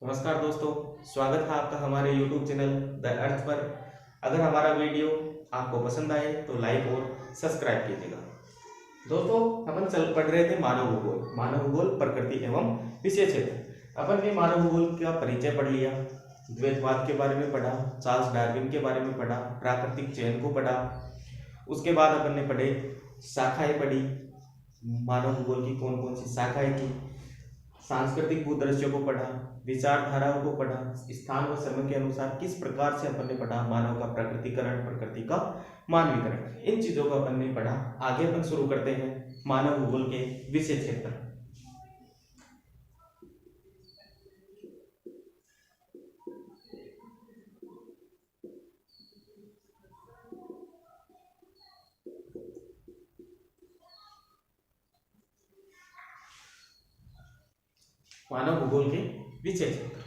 नमस्कार दोस्तों, स्वागत है आपका हमारे YouTube चैनल द अर्थ पर। अगर हमारा वीडियो आपको पसंद आए तो लाइक और सब्सक्राइब कीजिएगा। दोस्तों, अपन पढ़ रहे थे मानव भूगोल प्रकृति एवं विषय क्षेत्र। अपन ने मानव भूगोल का परिचय पढ़ लिया, द्वैतवाद के बारे में पढ़ा, चार्ल्स डार्विन के बारे में पढ़ा, प्राकृतिक चयन को पढ़ा। उसके बाद अपन ने पढ़े शाखाएं पढ़ी, मानव भूगोल की कौन कौन सी शाखाएं थी, सांस्कृतिक भूदृश्यों को पढ़ा, विचारधाराओं को पढ़ा, स्थान व समय के अनुसार किस प्रकार से अपन ने पढ़ा मानव का प्रकृतिकरण, प्रकृति का मानवीकरण। इन चीजों को अपन ने पढ़ा। आगे अपन शुरू करते हैं मानव भूगोल के विषय क्षेत्र। मानव भूगोल के विषय क्षेत्र।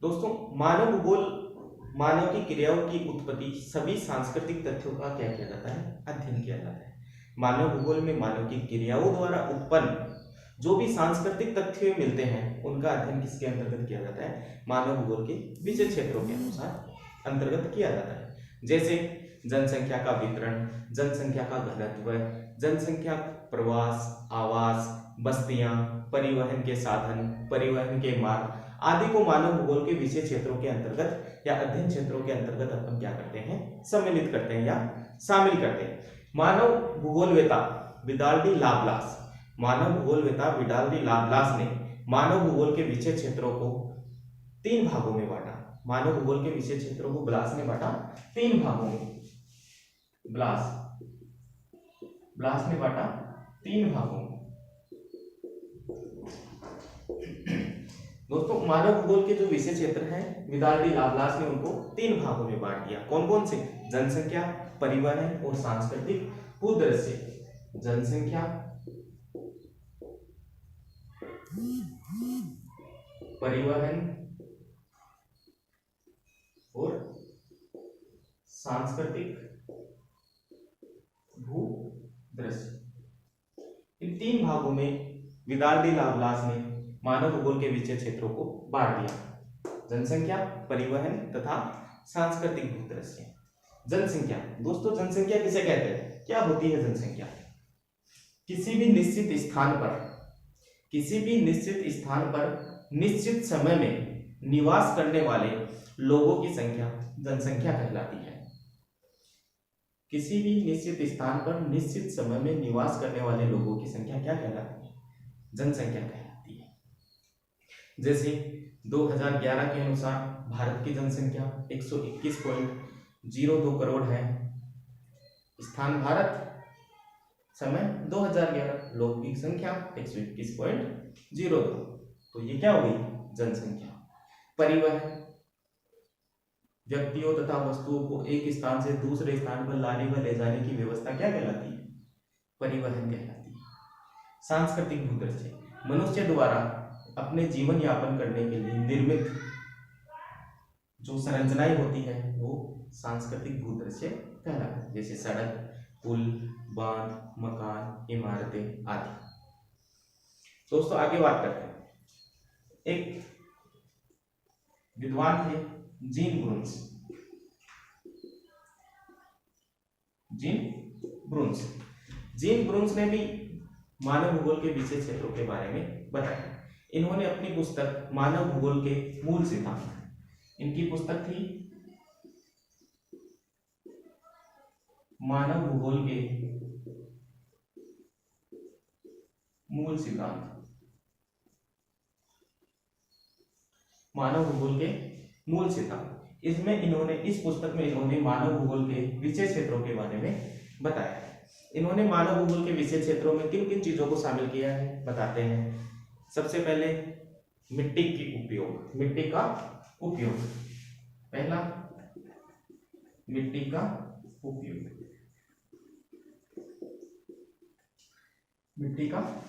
दोस्तों, मानव भूगोल मानव की क्रियाओं की उत्पत्ति सभी सांस्कृतिक तथ्यों का क्या किया जाता है, अध्ययन किया जाता है। मानव भूगोल में मानव की क्रियाओं द्वारा उत्पन्न जो भी सांस्कृतिक तथ्य मिलते हैं उनका अध्ययन किसके अंतर्गत किया जाता है, मानव भूगोल के विषय क्षेत्रों के अनुसार अंतर्गत किया जाता है। जैसे जनसंख्या का वितरण, जनसंख्या का घनत्व, जनसंख्या प्रवास, आवास, बस्तियां, परिवहन के साधन, परिवहन के मार्ग आदि को मानव भूगोल के विषय क्षेत्रों के अंतर्गत या अध्ययन क्षेत्रों के अंतर्गत अपन क्या करते हैं, सम्मिलित करते हैं या शामिल करते हैं। मानव भूगोलवेता विदाल्डी लाप्लास ने मानव भूगोल के विषय क्षेत्रों को तीन भागों में बांटा। मानव भूगोल के विषय क्षेत्रों को ब्लास ने बांटा तीन भागों में। ब्लास ने बांटा तीन भागों में। दोस्तों, मानव भूगोल के जो विषय क्षेत्र हैं विदाल्डी लाप्लास ने उनको तीन भागों में बांट दिया। कौन कौन से? जनसंख्या, परिवहन और सांस्कृतिक भूदृश्य। जनसंख्या, परिवहन और सांस्कृतिक भूदृश्य। इन तीन भागों में विदाल्डी लाप्लास ने मानव भूगोल के विषय क्षेत्रों को बांट दिया। जनसंख्या, परिवहन तथा सांस्कृतिक भूदृश्य। जनसंख्या, दोस्तों जनसंख्या किसे कहते हैं, क्या होती है जनसंख्या? किसी भी निश्चित स्थान पर निश्चित समय में निवास करने वाले लोगों की संख्या जनसंख्या कहलाती है। किसी भी निश्चित स्थान पर निश्चित समय में निवास करने वाले लोगों की संख्या क्या कहलाती है, जनसंख्या कहलाती है। जैसे 2011 के अनुसार भारत की जनसंख्या 121.02 करोड़ है। स्थान भारत, समय 2011, लोगों की संख्या 121.02। तो ये क्या हो गई, जनसंख्या। परिवहन, व्यक्तियों तथा वस्तुओं को एक स्थान से दूसरे स्थान पर लाने व ले जाने की व्यवस्था क्या कहलाती है, परिवहन कहलाती है। सांस्कृतिक भूदृश्य, मनुष्य द्वारा अपने जीवन यापन करने के लिए निर्मित जो संरचनाएं होती है वो सांस्कृतिक भूदृश्य कहलाते हैं। जैसे सड़क, पुल, बांध, मकान, इमारतें आदि। दोस्तों, आगे बात करते हैं। एक विद्वान थे जीन ब्रून्स ने भी मानव भूगोल के विषय क्षेत्रों के बारे में बताया। इन्होंने अपनी पुस्तक मानव भूगोल के मूल सिद्धांत, इनकी पुस्तक थी मानव भूगोल के मूल सिद्धांत, मानव भूगोल के मूल सिद्धांत। इस पुस्तक में इन्होंने मानव भूगोल के विषय क्षेत्रों के बारे में बताया है। इन्होंने मानव भूगोल के विषय क्षेत्रों में किन किन चीजों को शामिल किया है बताते हैं। सबसे पहले मिट्टी का उपयोग। पहला, मिट्टी का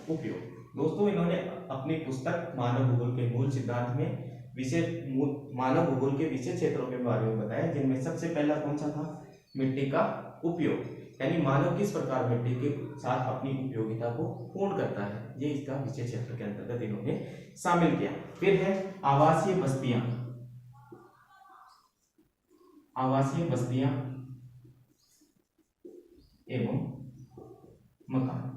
उपयोग। दोस्तों, इन्होंने अपनी पुस्तक मानव भूगोल के मूल सिद्धांत में मानव भूगोल के विषय क्षेत्रों के बारे में बताया, जिनमें सबसे पहला कौन सा था, मिट्टी का उपयोग। यानी मानव किस प्रकार मिट्टी के साथ अपनी उपयोगिता को पूर्ण करता है, ये इसका विषय क्षेत्र के अंतर्गत इन्होंने शामिल किया। फिर है आवासीय बस्तियां, आवासीय बस्तियां एवं मकान।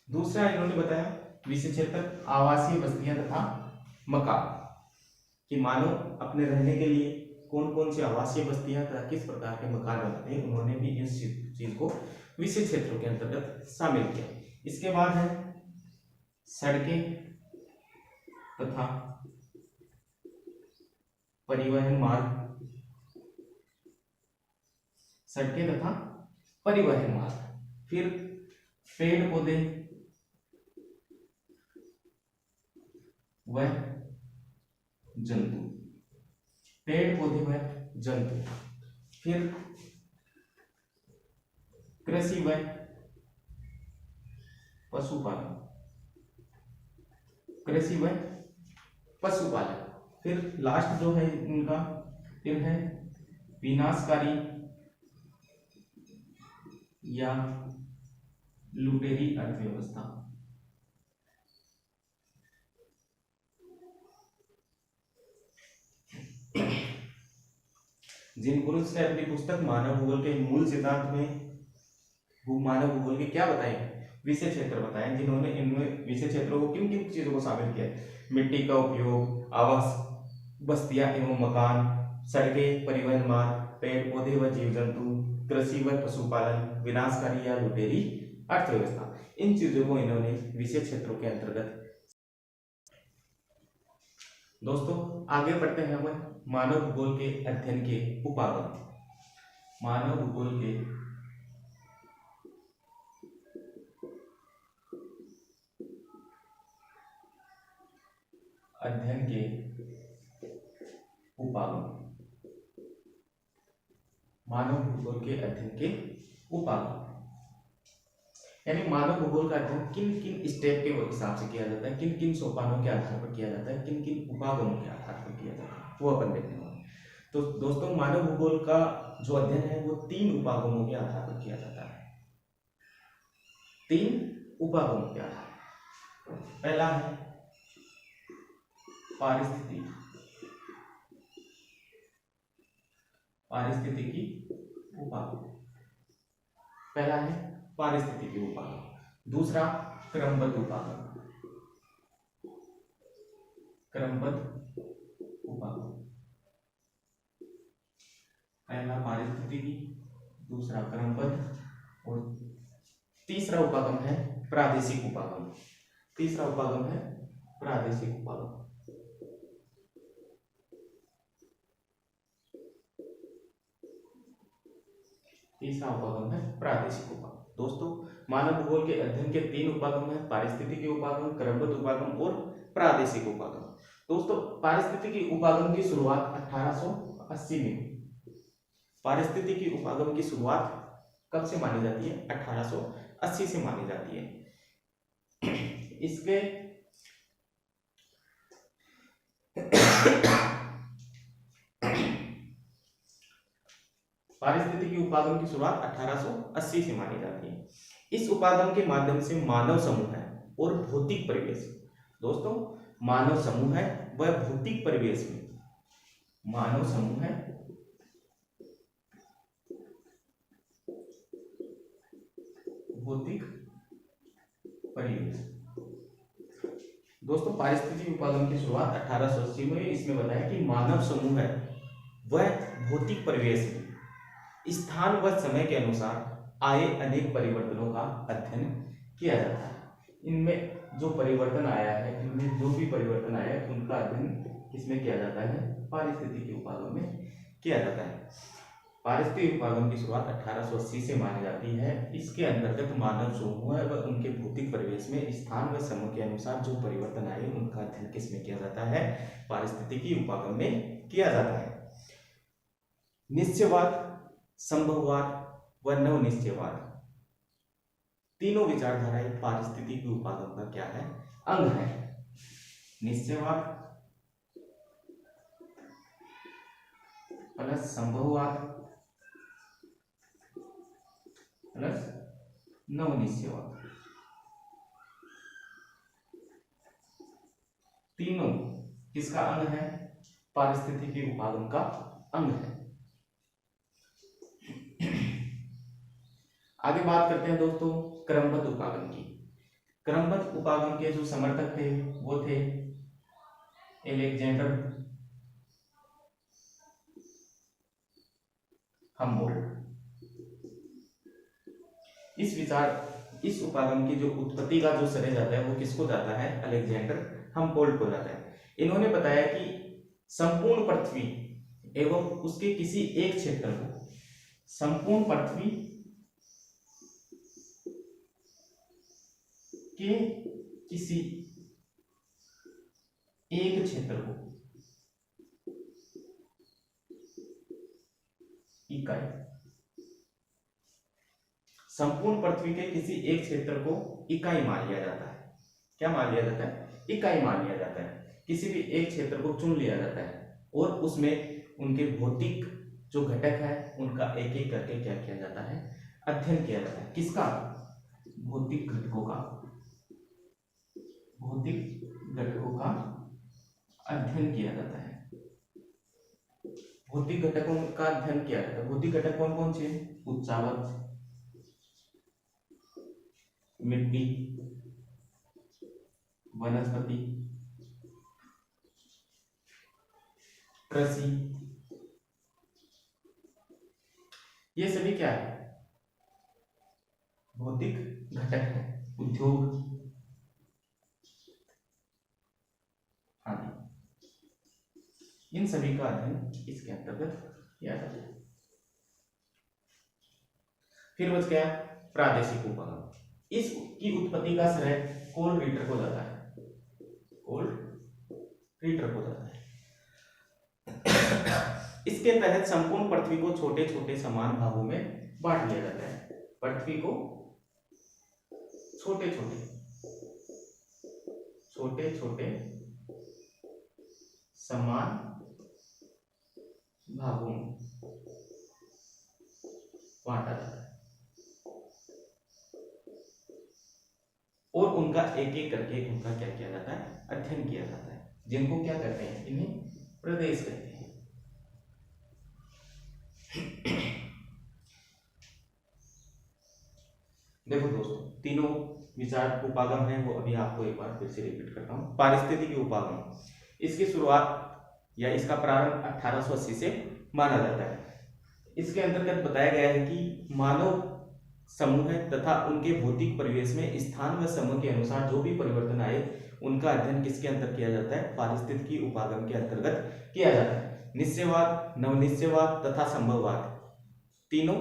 दूसरा इन्होंने बताया विषय क्षेत्र आवासीय बस्तियां तथा मकान, कि मानव अपने रहने के लिए कौन कौन सी आवासीय बस्तियां तथा किस प्रकार के मकान बनाते हैं, उन्होंने भी इस चीज को विषय क्षेत्रों के अंतर्गत शामिल किया। इसके बाद है सड़कें तथा परिवहन मार्ग, सड़कें तथा परिवहन मार्ग। फिर पेड़ पौधे व जंतु, पेड़ पौधे व जंतु। फिर कृषि व पशुपालन, कृषि व पशुपालन। फिर लास्ट जो है इनका, फिर है विनाशकारी या लुटेरी अर्थव्यवस्था। जिन पुरुष ने अपनी पुस्तक मानव भूगोल के मूल सिद्धांत में मानव भूगोल के क्या बताए, विषय क्षेत्र बताए, जिन्होंने इनमें विषय क्षेत्रों को किन किन चीजों को शामिल किया, मिट्टी का उपयोग, आवास बस्तियां एवं मकान, सड़कें, परिवहन मार्ग, पेड़ पौधे व जीव जंतु, कृषि व पशुपालन, विनाशकारी या लुटेरी अर्थव्यवस्था, इन चीजों को इन्होंने विषय क्षेत्रों के अंतर्गत। दोस्तों आगे बढ़ते हैं हम मानव भूगोल के अध्ययन के उपागम। मानव भूगोल के अध्ययन के उपागम, मानव भूगोल के अध्ययन के उपागम, यानी मानव भूगोल का अध्ययन किन किन स्टेप के हिसाब से किया जाता है, किन किन सोपानों के आधार पर किया जाता है, किन किन उपागमों के आधार पर किया जाता है, वो अपन देखने वाले। तो दोस्तों मानव भूगोल का जो अध्ययन है वो 3 उपागमों के आधार पर किया जाता है, 3 उपागमों के आधार पर। पहला है पारिस्थितिकी उपागम, पहला है पारिस्थितिकी उपागम। दूसरा क्रमबद्ध उपागम, क्रमबद्ध उपागम। पहला पारिस्थितिकी, दूसरा क्रमबद्ध और तीसरा उपागम है प्रादेशिक उपागम। तीसरा उपागम है प्रादेशिक उपागम। तीसरा उपागम है प्रादेशिक उपागम। दोस्तों मानव भूगोल के अध्ययन के 3 उपागम है, पारिस्थितिकी उपागम, क्रमबद्ध उपागम और प्रादेशिक उपागम। दोस्तों पारिस्थितिकी उपागम की शुरुआत 1880 में, पारिस्थितिकी उपागम की शुरुआत कब से मानी जाती है, 1880 से मानी जाती है। इसके पारिस्थितिकी उपागम की शुरुआत 1880 से मानी जाती है। इस उपागम के माध्यम से मानव समूह है और भौतिक परिवेश, दोस्तों मानव समूह है वह भौतिक परिवेश में, मानव समूह है भौतिक परिवेश। दोस्तों पारिस्थितिकी उपागम की शुरुआत 1880 में, इसमें बताया कि मानव समूह है वह भौतिक परिवेश में स्थान व समय के अनुसार आए अनेक परिवर्तनों का अध्ययन किया जाता है। इनमें जो परिवर्तन आया है, इनमें जो भी परिवर्तन आया है उनका अध्ययन किसमें किया जाता है, पारिस्थितिकी उपागम में किया जाता है। पारिस्थितिकी उपागम की शुरुआत 1880 से मानी जाती है। इसके अंतर्गत मानव समूह व उनके भौतिक परिवेश में स्थान व समय के अनुसार जो परिवर्तन आए उनका अध्ययन किसमें किया जाता है, पारिस्थितिकी उपागम में किया जाता है। निश्चयवाद, संभववाद व नव निश्चयवाद, तीनों विचारधाराएं पारिस्थितिकी उपागम का क्या है, अंग है। निश्चयवाद प्लस संभववाद प्लस नवनिश्चयवाद, तीनों किसका अंग है? पारिस्थितिकी उपागम का अंग है। आगे बात करते हैं दोस्तों क्रमबद्ध उपागम की। क्रमबद्ध उपागम के जो समर्थक थे वो थे अलेक्जेंडर हम्बोल्ट। इस उपागम की जो उत्पत्ति का जो श्रेय जाता है वो किसको जाता है? अलेक्जेंडर हम्बोल्ट को जाता है। इन्होंने बताया कि संपूर्ण पृथ्वी एवं उसके किसी एक क्षेत्र को, संपूर्ण पृथ्वी के किसी एक क्षेत्र को इकाई, संपूर्ण पृथ्वी के किसी एक क्षेत्र को इकाई मान लिया जाता है। क्या मान लिया जाता है? इकाई मान लिया जाता है। किसी भी एक क्षेत्र को चुन लिया जाता है और उसमें उनके भौतिक जो घटक है उनका एक एक करके क्या किया जाता है? अध्ययन किया जाता है। किसका? भौतिक घटकों का, भौतिक घटकों का अध्ययन किया जाता है। भौतिक घटकों का अध्ययन किया जाता है। भौतिक घटक कौन कौन से? उच्चावच, मिट्टी, वनस्पति, कृषि, ये सभी क्या है? भौतिक घटक है। उद्योग आदि, इन सभी का अध्ययन इसके अंतर्गत किया जाता है। फिर बच गया प्रादेशिक उपागम। इसकी उत्पत्ति का श्रेय कोल रीटर को जाता है। कोल रीटर को जाता है। इसके तहत संपूर्ण पृथ्वी को छोटे छोटे समान भागों में बांट लिया जाता है। पृथ्वी को छोटे छोटे समान भागों में बांटा जाता है और उनका एक एक करके उनका क्या किया जाता है? अध्ययन किया जाता है, जिनको क्या कहते हैं? इन्हें प्रदेश कहते हैं। देखो दोस्तों, तीनों विचार उपागम है वो अभी आपको एक बार फिर से रिपीट करता हूं। पारिस्थितिकी उपागम, इसकी शुरुआत या इसका प्रारंभ 1880 से माना जाता है। इसके अंतर्गत बताया गया है कि मानव समूह तथा उनके भौतिक परिवेश में स्थान व समय के अनुसार जो भी परिवर्तन आए उनका अध्ययन किसके अंतर किया जाता है? पारिस्थितिकी उपागम के अंतर्गत किया जाता है। निश्चयवाद, नवनिश्चयवाद तथा संभववाद तीनों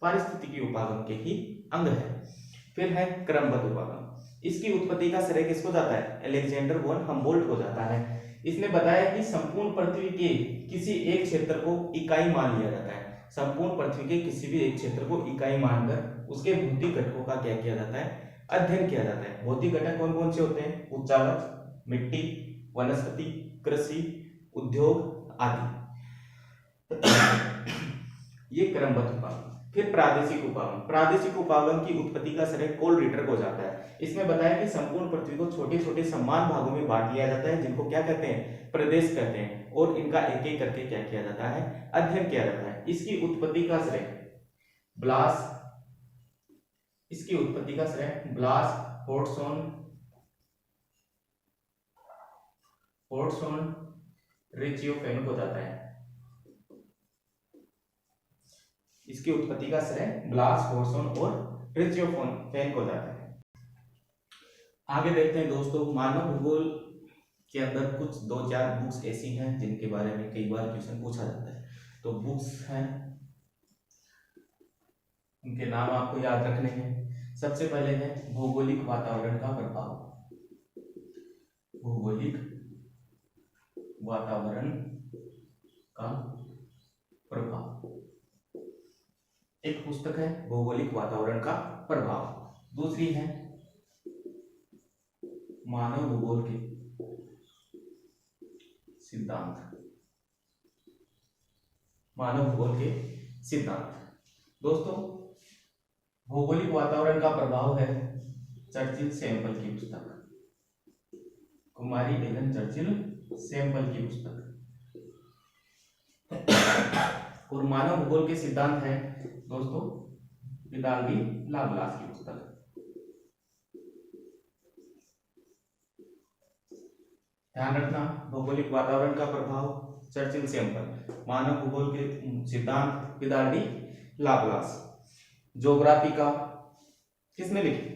पारिस्थितिकी उपागम के ही अंग है। फिर है क्रमबद्ध उपागम। इसकी उत्पत्ति का श्रेय किसको जाता है? अलेक्जेंडर वॉन हम्बोल्ट को जाता है। इसने बताया कि संपूर्ण पृथ्वी के किसी एक क्षेत्र को इकाई मान लिया जाता है। संपूर्ण पृथ्वी के किसी भी एक क्षेत्र को इकाई मानकर उसके भौतिक घटकों का क्या किया जाता है? अध्ययन किया जाता है। भौतिक घटक कौन कौन से होते हैं? उच्चावच, मिट्टी, वनस्पति, कृषि, उद्योग आदि। ये क्रमबद्ध उपागम। फिर प्रादेशिक उपागम। प्रादेशिक उपागम की उत्पत्ति का श्रेय कोल रीटर को जाता है। इसमें बताया कि संपूर्ण पृथ्वी को छोटे छोटे समान भागों में बांट लिया जाता है, जिनको क्या कहते हैं? प्रदेश कहते हैं, और इनका एक एक करके क्या किया जाता है? अध्ययन किया जाता है। इसकी उत्पत्ति का श्रेय ब्लास, इसकी उत्पत्ति का श्रेय ब्लास होर्टसोन रिचियोफेन को जाता है। इसकी उत्पत्ति का श्रेय ब्लास, होर्टसोन और रिचियोफेन को जाता है। आगे देखते हैं दोस्तों, मानव भूगोल के अंदर कुछ 2-4 बुक्स ऐसी हैं जिनके बारे में कई बार क्वेश्चन पूछा जाता है। तो बुक्स हैं, उनके नाम आपको याद रखने हैं। सबसे पहले है भौगोलिक वातावरण का प्रभाव। भौगोलिक वातावरण का प्रभाव एक पुस्तक है, भौगोलिक वातावरण का प्रभाव। दूसरी है मानव भूगोल के सिद्धांत। मानव भूगोल के सिद्धांत। दोस्तों, भौगोलिक वातावरण का प्रभाव है चर्चिल सैंपल की पुस्तक, कुमारी एलन चर्चिल सैंपल की पुस्तक। और मानव भूगोल के सिद्धांत है दोस्तों पितालगी लाप्लास की पुस्तक। ध्यान रखना, भौगोलिक वातावरण का प्रभाव चर्चिल सैंपल, मानव भूगोल के सिद्धांत पितालगी लाप्लास। ज्योग्राफी का किसने लिखी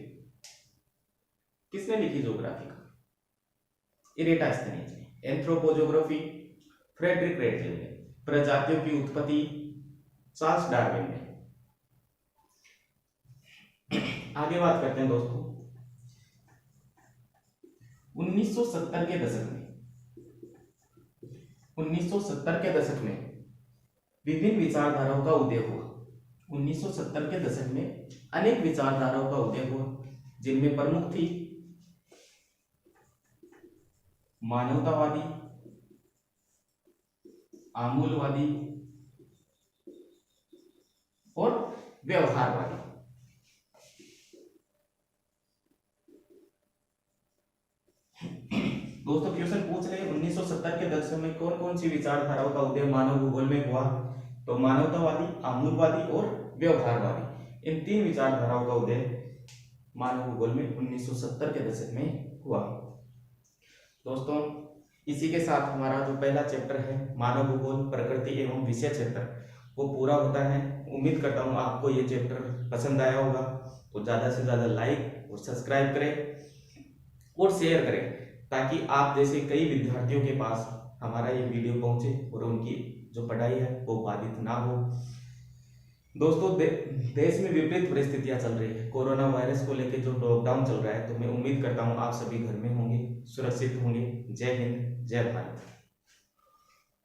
ज्योग्राफी का? इरेटास्थेनीज ने। एंथ्रोपोजोग्राफी फ्रेडरिक रेटल ने। प्रजातियों की उत्पत्ति चार्ल्स डार्विन ने। आगे बात करते हैं दोस्तों 1970 के दशक में विभिन्न विचारधाराओं का उदय हुआ। 1970 के दशक में अनेक विचारधाराओं का उदय हुआ, जिनमें प्रमुख थी मानवतावादी, आमूलवादी और व्यवहारवादी। दोस्तों क्वेश्चन पूछ रहे 1970 के दशक में कौन कौन सी विचारधाराओं का उदय मानव भूगोल में हुआ? तो मानवतावादी, आमूलवादी और व्यवहारवादी, इन तीन विचारधाराओं का उदय मानव भूगोल में 1970 के दशक में हुआ। दोस्तों इसी के साथ हमारा जो पहला चैप्टर है मानव भूगोल प्रकृति एवं विषय क्षेत्र वो पूरा होता है। उम्मीद करता हूँ आपको ये चैप्टर पसंद आया होगा, तो ज़्यादा से ज़्यादा लाइक और सब्सक्राइब करें और शेयर करें, ताकि आप जैसे कई विद्यार्थियों के पास हमारा ये वीडियो पहुंचे और उनकी जो पढ़ाई है वो बाधित ना हो। दोस्तों देश में विपरीत परिस्थितियां चल रही है, कोरोना वायरस को लेकर जो लॉकडाउन चल रहा है, तो मैं उम्मीद करता हूं आप सभी घर में होंगे, सुरक्षित होंगे। जय हिंद, जय भारत।